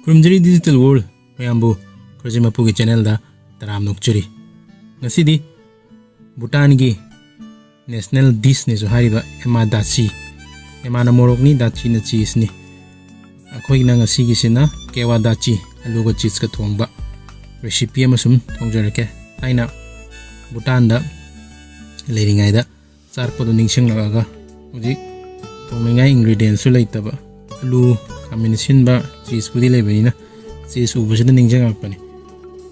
Kurumjari Digital World Mayambu Kurjimapugi channel da Taram Nokchuri Ngasidi Bhutan gi national dish ne so hariba ema datshi ema na morok ni datshi na cheese ni akhoi na ngasi gi sina kewa datshi alu ga cheese ka thongba recipe amasum thongjarake aina Bhutan da leiringai da charpadu ningsing lagaga uji thongmengai ingredients su leitaba alu combination ba cheese pudi lebenina cheese ubusida ningjang akpani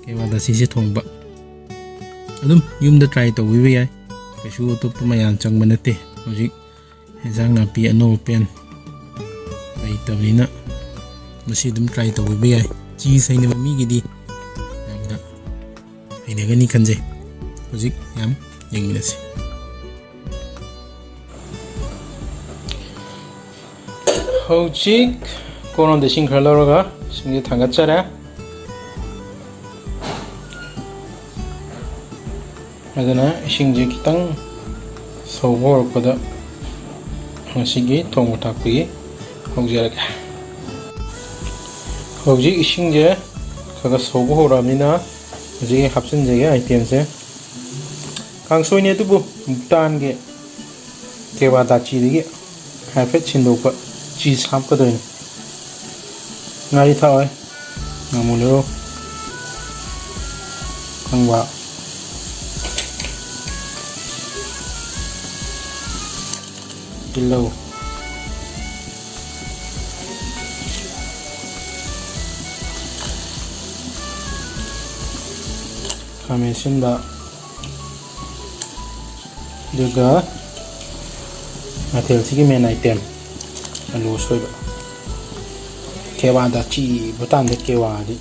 kewa datshi se thongba adum yumda try to wi yai kaishu to mayan chang manate hojik hejang na pi no pen bai tabina masi dum try to wi yai cheese haine mi gidi yamda haine gani khanje hojik yam yengminasi hojik koron de sing khaloroga singe thangachara adana isingje kitang sobo pada ngasigi thong thakpi hojjarage hojik isingje kaga sobo horamina ji hapsin jege item se kangsoi ne tubu Bhutan ge kewa datshi ge hafet chindopa cheese hap ka doin ngari thawai ngamulero kangwa below kami sinda juga material sigi main item alu soiba kewa datshi Bhutan de kewa di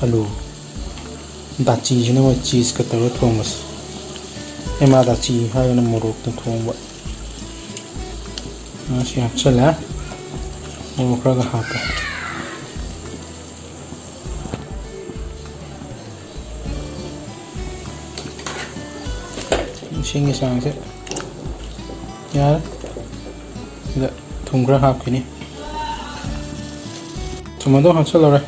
alu datshi jina wa cheese ka tawa thomas ema datshi ha na morok ta thongba masih hapsala mau kerja apa singi sang se ya tidak tunggu hap kini cuma doh hapsala lah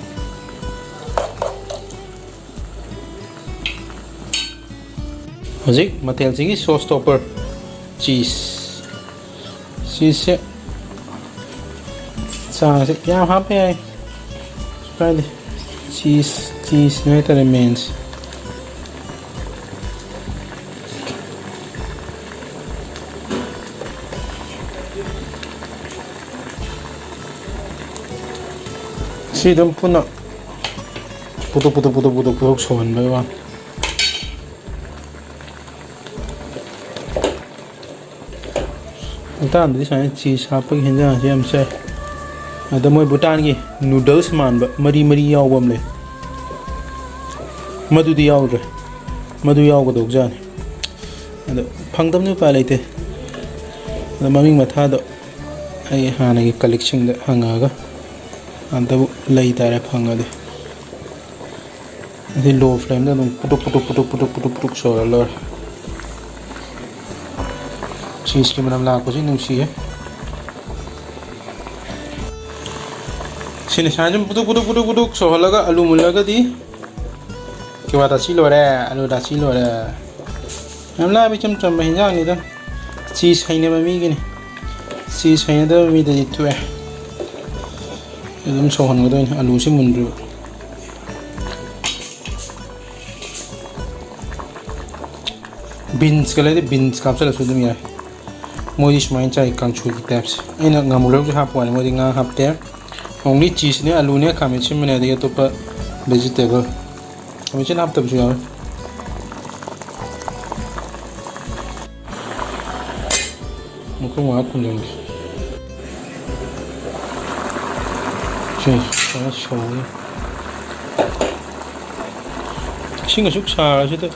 Hojik material sini sauce topper cheese cheese sang se yam happy ai spread cheese no it remains si dum puna putu soan ba ba Bhutan di sana cheese apa hinja siam se ada moi Bhutan gi noodles man ba mari yaw bam le madu di yaw re madu yaw go dog jan ada phangdam nu pa leite ada maming matha do ai hana gi collection da hanga ga anta lei tare phanga de di low flame da dum putu so lor cheese की मतलब लाख कुछ नहीं है सिने साजम पुटुक सोहलगा आलू मुलगा दी केवा दाची लोरे आलू दाची लोरे हमला बिचम चम हिंजा नि द cheese हाइने बमी गिने cheese हाइने द मी द दिथुए एकदम सोहन गदो आलू से मुंद्रु beans कले beans कापसला सुदम यार मोदी स्माइन चाय कांगचू की टाइप्स इना ngamulo ju hap wan modi nga hap te only cheese ne alu ne khamin sim ne de to pa vegetable kami chen hap tab ju yaw muko wa kunjang che sa show singa suk sa ju te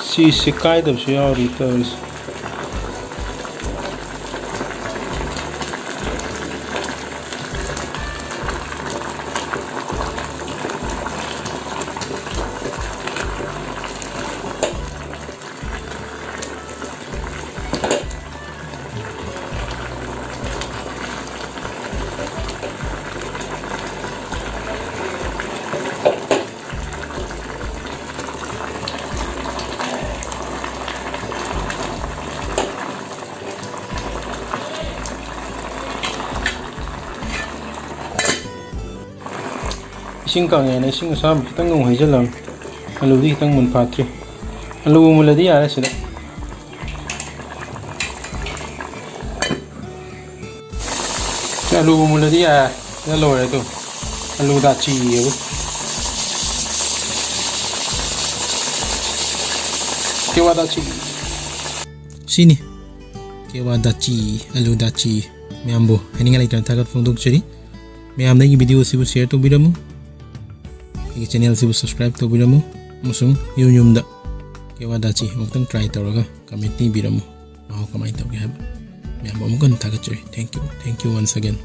si sikai tab ju yaw ri ta Ising kangay na ising asam kitang ngong haijalam. Alu di kitang mun patri. Alu mula di ara sila. Alu mula di ara. Lalo ito. Alu dachi yun. Kewa DATSHI. Sini. Kewa DATSHI, alu dachi. Mayambo, haninga lai tan thagat phone chari. Mayam na video sibu share to biramu. Igi channel sibu subscribe to biramu. Musung yum da. Kewa DATSHI muktang try tawraga comment ni biramu. Mau kamai tawge hab. Mayambo mukan thagat chari. Thank you once again.